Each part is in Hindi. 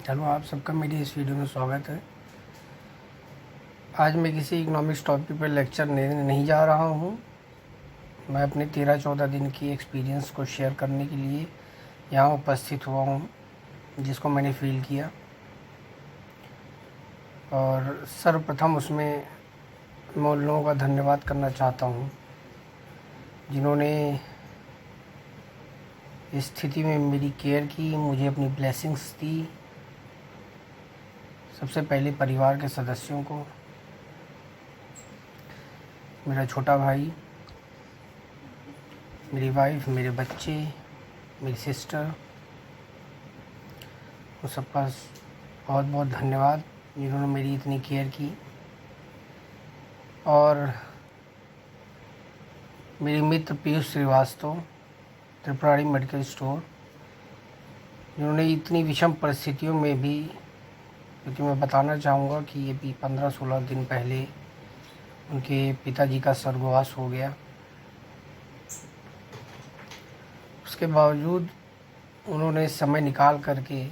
चलो, आप सबका मेरी इस वीडियो में स्वागत है। आज मैं किसी इकोनॉमिक्स टॉपिक पर लेक्चर नहीं जा रहा हूँ। मैं अपने 13-14 दिन की एक्सपीरियंस को शेयर करने के लिए यहाँ उपस्थित हुआ हूँ, जिसको मैंने फील किया। और सर्वप्रथम उसमें मैं उन लोगों का धन्यवाद करना चाहता हूँ जिन्होंने इस स्थिति में मेरी केयर की, मुझे अपनी ब्लेसिंग्स दी। सबसे पहले परिवार के सदस्यों को, मेरा छोटा भाई, मेरी वाइफ, मेरे बच्चे, मेरी सिस्टर, उन सबका बहुत बहुत धन्यवाद जिन्होंने मेरी इतनी केयर की। और मेरे मित्र पीयूष श्रीवास्तव, त्रिपुरारी मेडिकल स्टोर, जिन्होंने इतनी विषम परिस्थितियों में भी, क्योंकि मैं बताना चाहूँगा कि ये भी 15-16 दिन पहले उनके पिताजी का स्वर्गवास हो गया। उसके बावजूद उन्होंने समय निकाल करके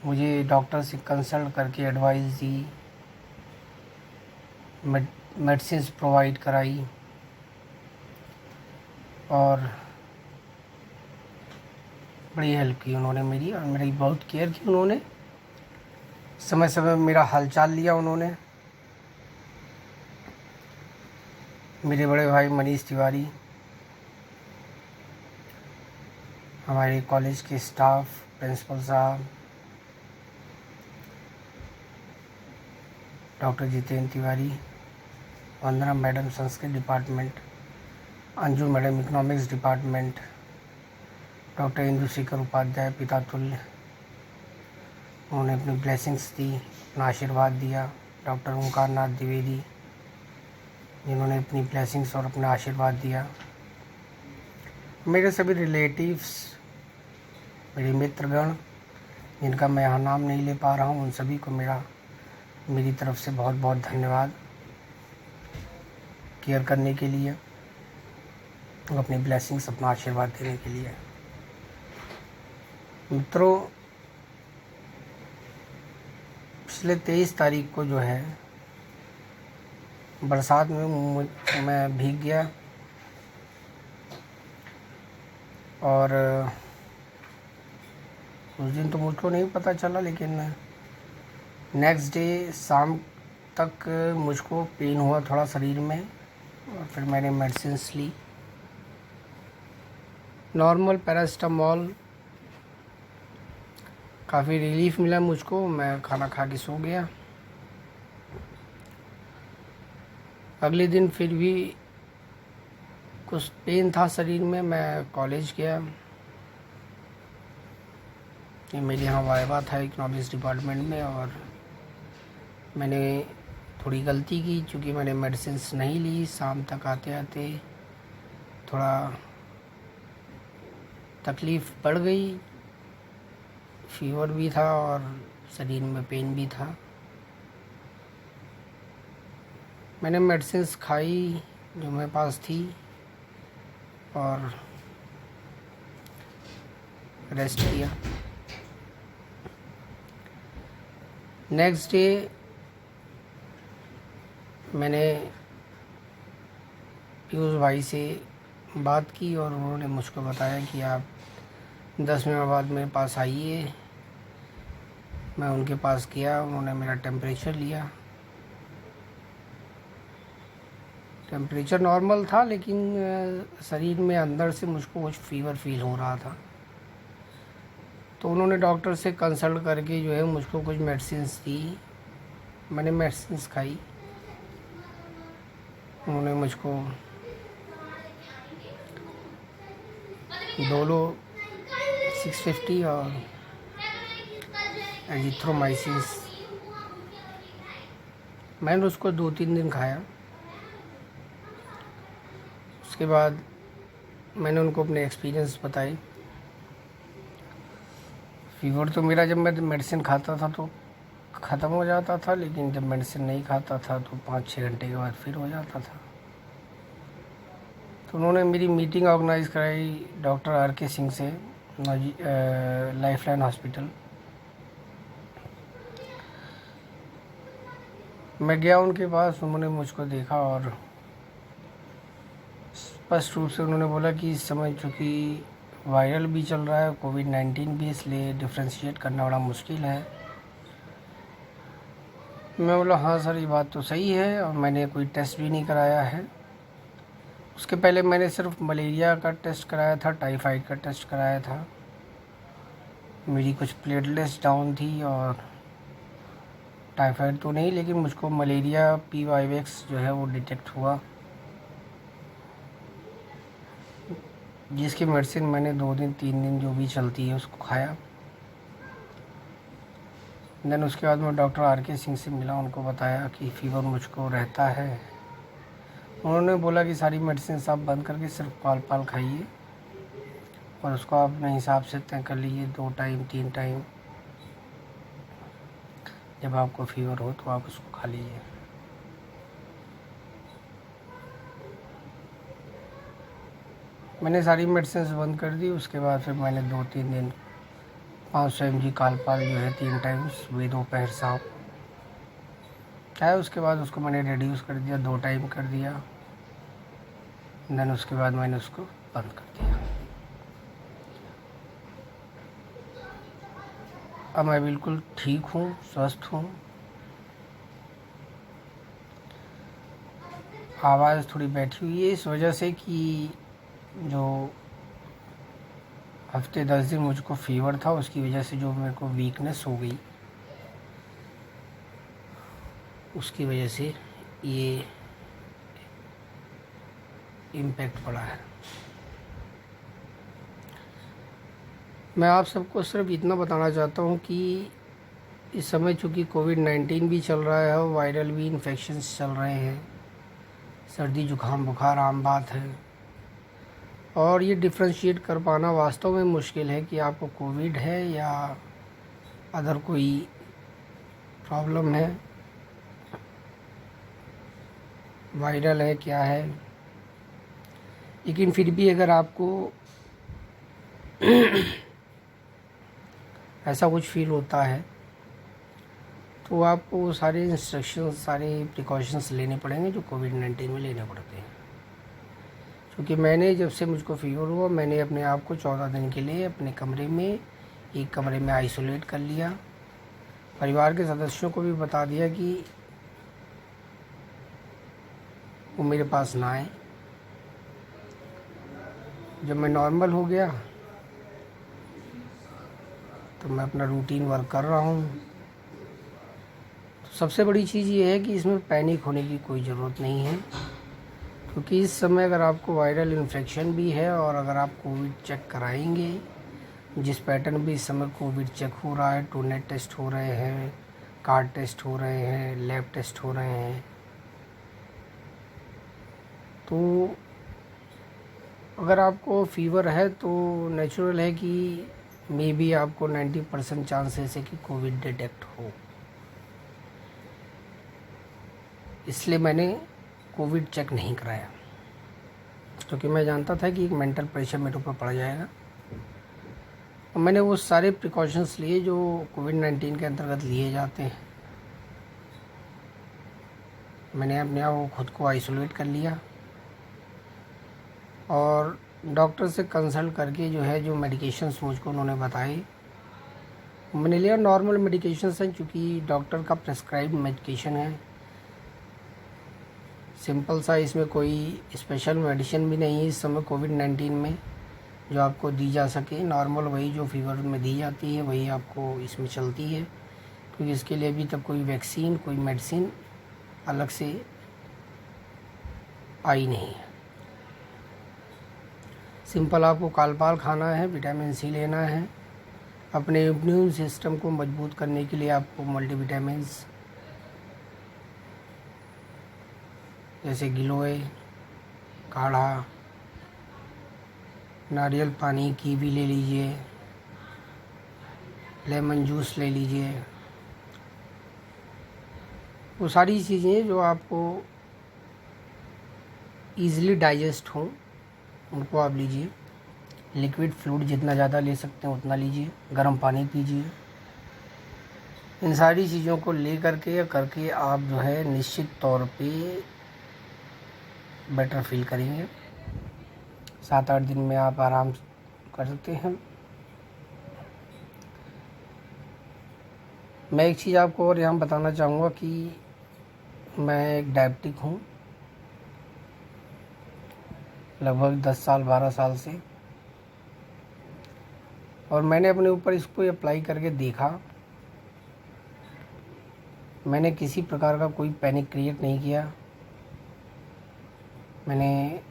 मुझे डॉक्टर से कंसल्ट करके एडवाइस दी, मेडिसिन प्रोवाइड कराई और बड़ी हेल्प की उन्होंने मेरी, और मेरी बहुत केयर की उन्होंने। समय समय में मेरा हालचाल लिया उन्होंने। मेरे बड़े भाई मनीष तिवारी, हमारे कॉलेज के स्टाफ, प्रिंसिपल साहब, doctor Jitendra Tiwari, Vandana madam Sanskrit department, Anju madam economics department, doctor Indushekhar Upadhyay पितातुल्य, उन्होंने अपनी ब्लेसिंग्स दी, अपना आशीर्वाद दिया। डॉक्टर ओंकार नाथ द्विवेदी, जिन्होंने अपनी ब्लेसिंग्स और अपना आशीर्वाद दिया। मेरे सभी रिलेटिव्स, मेरे मित्रगण, जिनका मैं यहाँ नाम नहीं ले पा रहा हूँ, उन सभी को मेरी तरफ से बहुत बहुत धन्यवाद केयर करने के लिए, अपनी ब्लेसिंग्स, अपना आशीर्वाद देने के लिए। मित्रों, पिछले 23 तारीख को जो है बरसात में मैं भीग गया और उस दिन तो मुझको नहीं पता चला, लेकिन नेक्स्ट डे शाम तक मुझको पेन हुआ थोड़ा शरीर में, और फिर मैंने मेडिसिन्स ली, नॉर्मल पैरासिटामॉल। काफ़ी रिलीफ मिला मुझको। मैं खाना खा के सो गया। अगले दिन फिर भी कुछ पेन था शरीर में। मैं कॉलेज गया, मेरे यहाँ वाइवा था इकोनॉमिक्स डिपार्टमेंट में, और मैंने थोड़ी गलती की, क्योंकि मैंने मेडिसिन्स नहीं ली। शाम तक आते आते थोड़ा तकलीफ़ बढ़ गई, फीवर भी था और शरीर में पेन भी था। मैंने मेडिसिन्स खाई जो मेरे पास थी और रेस्ट किया। नेक्स्ट डे मैंने पीयूष भाई से बात की और उन्होंने मुझको बताया कि आप 10 मिनट बाद मेरे पास आइए। मैं उनके पास गया, उन्होंने मेरा टेम्परेचर लिया। टेम्परेचर नॉर्मल था, लेकिन शरीर में अंदर से मुझको कुछ फीवर फील हो रहा था। तो उन्होंने डॉक्टर से कंसल्ट करके जो है मुझको कुछ मेडिसिन्स दी। मैंने मेडिसिन्स खाई। उन्होंने मुझको डोलो 650 और एजिथ्रोमाइसिन, मैंने उसको 2-3 दिन खाया। उसके बाद मैंने उनको अपने एक्सपीरियंस बताए। फीवर तो मेरा जब मैं मेडिसिन खाता था तो ख़त्म हो जाता था, लेकिन जब मेडिसिन नहीं खाता था तो 5-6 घंटे के बाद फिर हो जाता था। तो उन्होंने मेरी मीटिंग ऑर्गेनाइज़ कराई डॉक्टर आर के सिंह से, लाइफलाइन हॉस्पिटल। मैं गया उनके पास, उन्होंने मुझको देखा और स्पष्ट रूप से उन्होंने बोला कि इस समय चूँकि वायरल भी चल रहा है, कोविड-19 भी, इसलिए डिफ्रेंशिएट करना बड़ा मुश्किल है। मैं बोला हाँ सर, ये बात तो सही है, और मैंने कोई टेस्ट भी नहीं कराया है। उसके पहले मैंने सिर्फ मलेरिया का टेस्ट कराया था, टाइफाइड का टेस्ट कराया था। मेरी कुछ प्लेटलेट्स डाउन थी और टाइफाइड तो नहीं, लेकिन मुझको मलेरिया P5X जो है वो डिटेक्ट हुआ, जिसकी मेडिसिन मैंने 2 दिन 3 दिन जो भी चलती है उसको खाया। देन उसके बाद मैं डॉक्टर RK सिंह से मिला, उनको बताया कि फ़ीवर मुझको रहता है। उन्होंने बोला कि सारी मेडिसिन आप बंद करके सिर्फ कालपाल खाइए और उसको आप अपने हिसाब से तय कर लीजिए, 2 टाइम 3 टाइम जब आपको फ़ीवर हो तो आप उसको खा लीजिए। मैंने सारी मेडिसिन बंद कर दी। उसके बाद फिर मैंने 2-3 दिन 500 mg कालपाल जो है 3 टाइम्स सुबह दोपहर शाम खाया। उसके बाद उसको मैंने रिड्यूस कर दिया, 2 टाइम कर दिया। देन उसके बाद मैंने उसको बंद कर दिया। अब मैं बिल्कुल ठीक हूँ, स्वस्थ हूँ। आवाज़ थोड़ी बैठी हुई है इस वजह से कि जो हफ्ते 10 दिन मुझको फ़ीवर था, उसकी वजह से जो मेरे को वीकनेस हो गई, उसकी वजह से ये इम्पैक्ट पड़ा है। मैं आप सबको सिर्फ इतना बताना चाहता हूँ कि इस समय चूँकि कोविड-19 भी चल रहा है और वायरल भी इन्फेक्शंस चल रहे हैं, सर्दी जुकाम बुखार आम बात है, और ये डिफ्रेंशिएट कर पाना वास्तव में मुश्किल है कि आपको कोविड है या अदर कोई प्रॉब्लम है, वायरल है, क्या है। लेकिन फिर भी अगर आपको ऐसा कुछ फील होता है तो आपको सारे इंस्ट्रक्शंस, सारे प्रिकॉशंस लेने पड़ेंगे जो कोविड-19 में लेने पड़ते हैं। क्योंकि मैंने जब से मुझको फ़ीवर हुआ, मैंने अपने आप को 14 दिन के लिए अपने कमरे में, एक कमरे में आइसोलेट कर लिया। परिवार के सदस्यों को भी बता दिया कि वो मेरे पास ना आए। जब मैं नॉर्मल हो गया तो मैं अपना रूटीन वर्क कर रहा हूँ। तो सबसे बड़ी चीज़ ये है कि इसमें पैनिक होने की कोई ज़रूरत नहीं है, क्योंकि इस समय अगर आपको वायरल इन्फेक्शन भी है और अगर आप कोविड चेक कराएंगे, जिस पैटर्न भी इस समय कोविड चेक हो रहा है, टूनेट टेस्ट हो रहे हैं, कार्ड टेस्ट हो रहे हैं, लैब टेस्ट हो रहे हैं, तो अगर आपको फ़ीवर है तो नेचुरल है कि मे बी आपको 90% चांसेस है कि कोविड डिटेक्ट हो। इसलिए मैंने कोविड चेक नहीं कराया, क्योंकि मैं जानता था कि एक मेंटल प्रेशर मेरे ऊपर पड़ जाएगा। और मैंने वो सारे प्रिकॉशंस लिए जो कोविड-19 के अंतर्गत लिए जाते हैं। मैंने अपने आप को खुद को आइसोलेट कर लिया और डॉक्टर से कंसल्ट करके जो है, जो मेडिकेशंस मुझको उन्होंने बताए मैंने लिया। नॉर्मल मेडिकेशंस हैं, क्योंकि डॉक्टर का प्रेस्क्राइब मेडिकेशन है, सिंपल सा, इसमें कोई स्पेशल मेडिसिन भी नहीं है इस समय कोविड-19 में जो आपको दी जा सके। नॉर्मल वही जो फ़ीवर में दी जाती है वही आपको इसमें चलती है, क्योंकि इसके लिए अभी तक कोई वैक्सीन, कोई मेडिसिन अलग से आई नहीं है। सिंपल आपको कालपाल खाना है, विटामिन C लेना है, अपने इम्यून सिस्टम को मजबूत करने के लिए आपको मल्टीविटामिन्स जैसे गिलोय, काढ़ा, नारियल पानी, कीवी ले लीजिए, लेमन जूस ले लीजिए। वो सारी चीज़ें जो आपको ईज़िली डाइजेस्ट हों उनको आप लीजिए। लिक्विड फ्लूइड जितना ज़्यादा ले सकते हैं उतना लीजिए, गर्म पानी पीजिए। इन सारी चीज़ों को ले करके या करके आप जो है निश्चित तौर पे बेटर फील करेंगे। 7-8 दिन में आप आराम कर सकते हैं। मैं एक चीज़ आपको और यहाँ बताना चाहूँगा कि मैं एक डायबिटिक हूँ, लगभग 10 साल 12 साल से, और मैंने अपने ऊपर इसको अप्लाई करके देखा। मैंने किसी प्रकार का कोई पैनिक क्रिएट नहीं किया। मैंने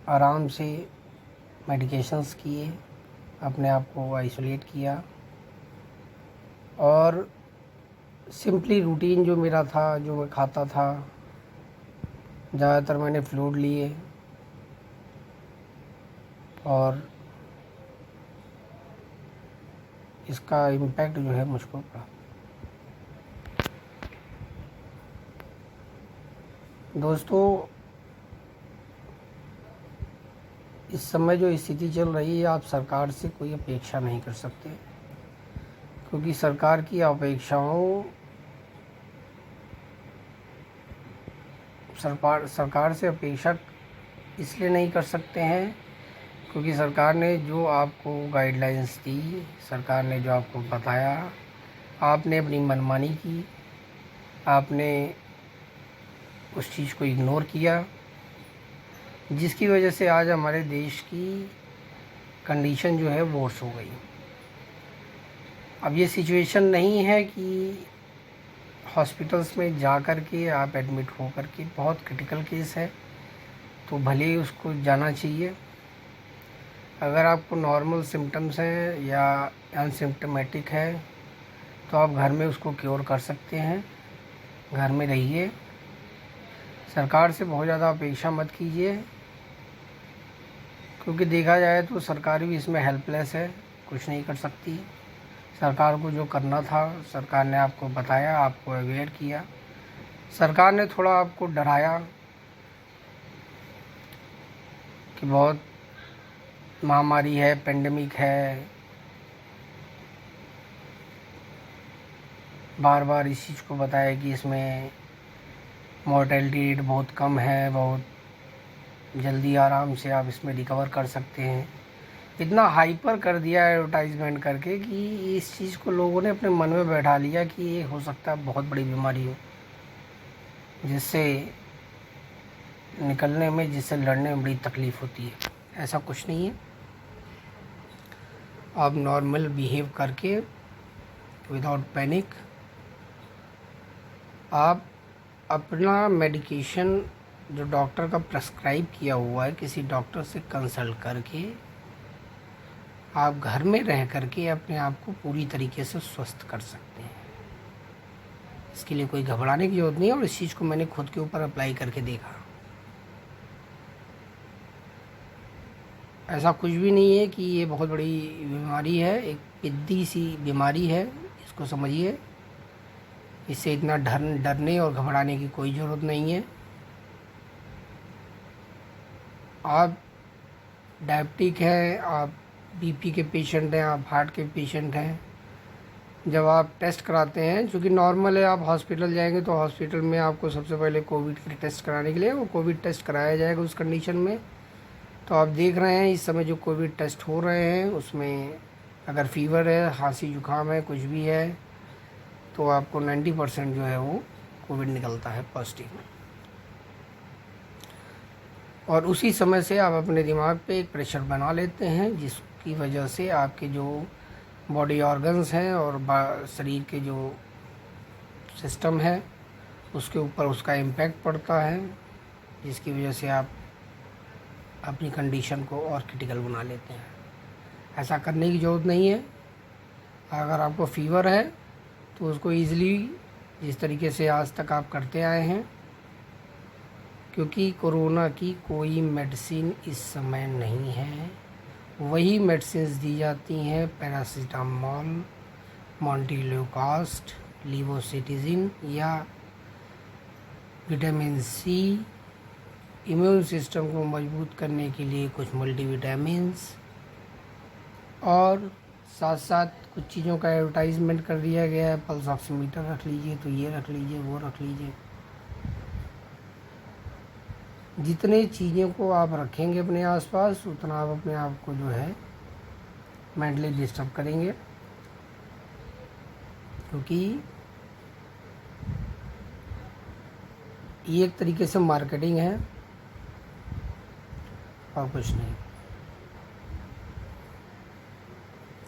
आराम से मेडिकेशंस किए, अपने आप को आइसोलेट किया, और सिंपली रूटीन जो मेरा था, जो मैं खाता था, ज़्यादातर मैंने फ्लूइड लिए और इसका इम्पैक्ट जो है मुझको पड़ा। दोस्तों, इस समय जो स्थिति चल रही है, आप सरकार से कोई अपेक्षा नहीं कर सकते, क्योंकि सरकार की अपेक्षाओं सरकार से अपेक्षा इसलिए नहीं कर सकते हैं क्योंकि सरकार ने जो आपको गाइडलाइंस दी, सरकार ने जो आपको बताया, आपने अपनी मनमानी की, आपने उस चीज़ को इग्नोर किया, जिसकी वजह से आज हमारे देश की कंडीशन जो है वर्स हो गई। अब ये सिचुएशन नहीं है कि हॉस्पिटल्स में जा कर के आप एडमिट हो कर के, बहुत क्रिटिकल केस है तो भले ही उसको जाना चाहिए। अगर आपको नॉर्मल सिम्टम्स हैं या अनसिम्टमेटिक है तो आप घर में उसको क्योर कर सकते हैं, घर में रहिए। सरकार से बहुत ज़्यादा अपेक्षा मत कीजिए, क्योंकि देखा जाए तो सरकार भी इसमें हेल्पलेस है, कुछ नहीं कर सकती। सरकार को जो करना था, सरकार ने आपको बताया, आपको अवेयर किया, सरकार ने थोड़ा आपको डराया कि बहुत महामारी है, पेंडेमिक है, बार बार इस चीज़ को बताया कि इसमें मॉर्टेलिटी रेट बहुत कम है, बहुत जल्दी आराम से आप इसमें रिकवर कर सकते हैं। इतना हाइपर कर दिया एडवर्टाइजमेंट करके कि इस चीज़ को लोगों ने अपने मन में बैठा लिया कि ये हो सकता है बहुत बड़ी बीमारी हो, जिससे निकलने में, जिससे लड़ने में बड़ी तकलीफ़ होती है। ऐसा कुछ नहीं है। आप नॉर्मल बिहेव करके, विदाउट पैनिक, आप अपना मेडिकेशन जो डॉक्टर का प्रेस्क्राइब किया हुआ है, किसी डॉक्टर से कंसल्ट करके आप घर में रह करके अपने आप को पूरी तरीके से स्वस्थ कर सकते हैं। इसके लिए कोई घबराने की ज़रूरत नहीं है, और इस चीज़ को मैंने खुद के ऊपर अप्लाई करके देखा। ऐसा कुछ भी नहीं है कि ये बहुत बड़ी बीमारी है, एक पिद्दी सी बीमारी है, इसको समझिए। इससे इतना डरने और घबराने की कोई ज़रूरत नहीं है। आप डायबिटिक हैं, आप बीपी के पेशेंट हैं, आप हार्ट के पेशेंट हैं, जब आप टेस्ट कराते हैं, चूँकि नॉर्मल है, आप हॉस्पिटल जाएंगे तो हॉस्पिटल में आपको सबसे पहले कोविड के टेस्ट कराने के लिए वो कोविड टेस्ट कराया जाएगा उस कंडीशन में। तो आप देख रहे हैं इस समय जो कोविड टेस्ट हो रहे हैं उसमें अगर फीवर है, खांसी जुकाम है, कुछ भी है, तो आपको 90% जो है वो कोविड निकलता है पॉजिटिव। और उसी समय से आप अपने दिमाग पे एक प्रेशर बना लेते हैं, जिसकी वजह से आपके जो बॉडी ऑर्गन्स हैं और शरीर के जो सिस्टम है उसके ऊपर उसका इम्पैक्ट पड़ता है, जिसकी वजह से आप अपनी कंडीशन को और क्रिटिकल बना लेते हैं। ऐसा करने की ज़रूरत नहीं है। अगर आपको फीवर है तो उसको ईज़िली, जिस तरीके से आज तक आप करते आए हैं, क्योंकि कोरोना की कोई मेडिसिन इस समय नहीं है, वही मेडिसिन्स दी जाती हैं पैरासीटामोल, मोंटेलियोकास्ट, लीवोसिटिजिन या विटामिन सी, इम्यून सिस्टम को मजबूत करने के लिए कुछ मल्टीविटामिन्स, और साथ साथ कुछ चीज़ों का एडवर्टाइजमेंट कर दिया गया है। पल्स ऑक्सीमीटर रख लीजिए, तो ये रख लीजिए, वो रख लीजिए। जितने चीज़ों को आप रखेंगे अपने आसपास, उतना आप अपने आप को जो है मेंटली डिस्टर्ब करेंगे, क्योंकि ये एक तरीके से मार्केटिंग है और कुछ नहीं।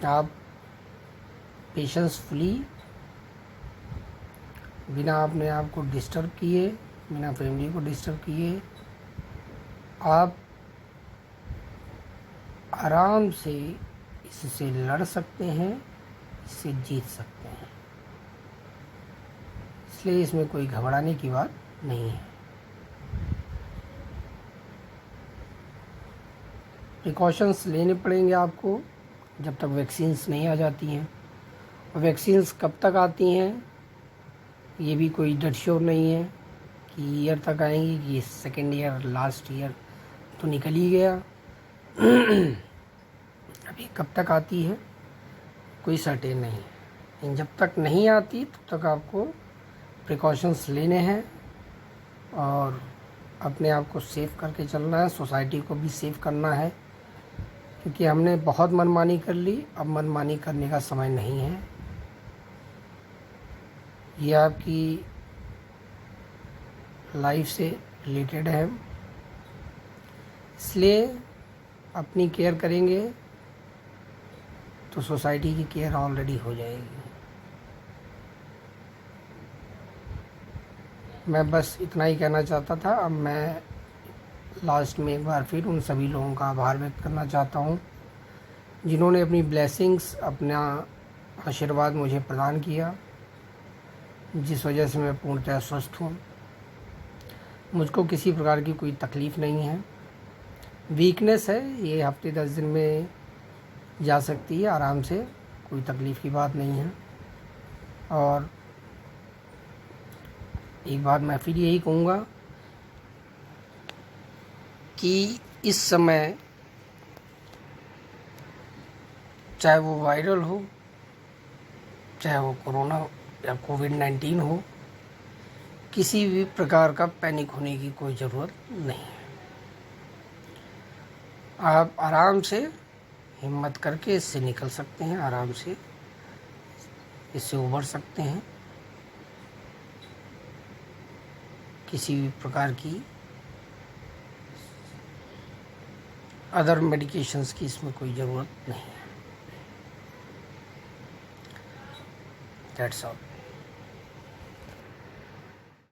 आप पेशेंसफुली, बिना अपने आप को डिस्टर्ब किए, बिना फैमिली को डिस्टर्ब किए, आप आराम से इससे लड़ सकते हैं, इससे जीत सकते हैं। इसलिए इसमें कोई घबराने की बात नहीं है। प्रिकॉशंस लेने पड़ेंगे आपको जब तक वैक्सीन्स नहीं आ जाती हैं। और वैक्सीन्स कब तक आती हैं ये भी कोई डेट श्योर नहीं है कि ईयर तक आएंगी, कि सेकेंड ईयर, लास्ट ईयर तो निकल ही गया। अभी कब तक आती है कोई सर्टेन नहीं है। लेकिन जब तक नहीं आती तब तक आपको प्रिकॉशंस लेने हैं और अपने आप को सेफ करके चलना है, सोसाइटी को भी सेफ करना है, क्योंकि हमने बहुत मनमानी कर ली। अब मनमानी करने का समय नहीं है। ये आपकी लाइफ से रिलेटेड है, इसलिए अपनी केयर करेंगे तो सोसाइटी की केयर ऑलरेडी हो जाएगी। मैं बस इतना ही कहना चाहता था। अब मैं लास्ट में एक बार फिर उन सभी लोगों का आभार व्यक्त करना चाहता हूँ जिन्होंने अपनी ब्लेसिंग्स, अपना आशीर्वाद मुझे प्रदान किया, जिस वजह से मैं पूर्णतः स्वस्थ हूँ। मुझको किसी प्रकार की कोई तकलीफ़ नहीं है। वीकनेस है, ये हफ्ते 10 दिन में जा सकती है आराम से, कोई तकलीफ़ की बात नहीं है। और एक बात मैं फिर यही कहूँगा कि इस समय चाहे वो वायरल हो, चाहे वो कोरोना या कोविड-19 हो, किसी भी प्रकार का पैनिक होने की कोई ज़रूरत नहीं है। आप आराम से हिम्मत करके इससे निकल सकते हैं, आराम से इससे उबर सकते हैं। किसी भी प्रकार की अदर मेडिकेशंस की इसमें कोई ज़रूरत नहीं है। That's all.